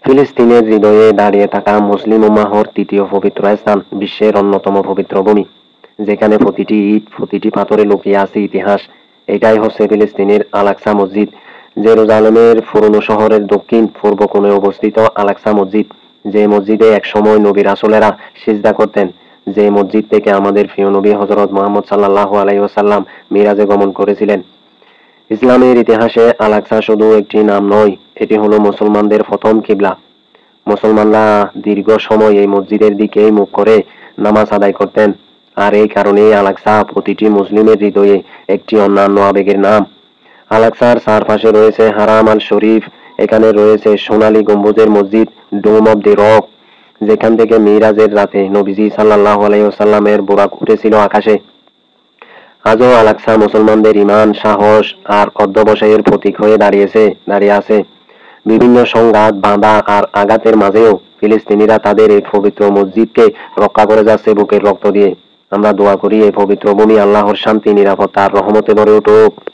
ফিলিস্তিনের হৃদয়ে দাঁড়িয়ে থাকা মুসলিম উম্মাহর তৃতীয় পবিত্র স্থান, বিশ্বের অন্যতম পবিত্র ভূমি, যেখানে প্রতিটি ইট, প্রতিটি পাথরে লুকিয়ে আছে ইতিহাস। এটাই হচ্ছে ফিলিস্তিনের আল-আকসা মসজিদ, জেরুজালেমের পুরনো শহরের দক্ষিণ পূর্ব কোণে অবস্থিত আল-আকসা মসজিদ, যে মসজিদে একসময় নবী রাসূলেরা সিজদা করতেন, যে মসজিদ থেকে আমাদের প্রিয় নবী হযরত মুহাম্মদ সাল্লাল্লাহু আলাইহি ওয়াসাল্লাম মিরাজে গমন করেছিলেন। ইসলামের ইতিহাসে আল-আকসা শুধু একটি নাম নয়, এটি হলো মুসলমানদের প্রথম কিবলা। মুসলমানরা দীর্ঘ সময় এই মসজিদের দিকেই মুখ করে নামাজ আদায় করতেন, আর এই কারণেই আল-আকসা প্রতিটি মুসলিমের হৃদয়ে একটি অন্যান্য আবেগের নাম। আল-আকসার চারপাশে রয়েছে হারাম আল শরীফ, এখানে রয়েছে সোনালী গম্বুজের মসজিদ, ডোম অব দি রক, যেখান থেকে মিরাজের রাতে নবীজি সাল্লাল্লাহু আলাইহি ওয়াসাল্লামের বুরাক উঠেছিল আকাশে। আজও আল-আকসা মুসলমানদের ঈমান, সাহস আর অধ্যবসায়ের প্রতীক হয়ে দাঁড়িয়ে আছে। বিভিন্ন সংঘাত, বাধা আর আঘাতের মাঝেও ফিলিস্তিনিরা তাদের এই পবিত্র মসজিদকে রক্ষা করে যাচ্ছে বুকের রক্ত দিয়ে। আমরা দোয়া করি এই পবিত্র ভূমি আল্লাহর শান্তি, নিরাপত্তা আর রহমতে ভরে উঠুক।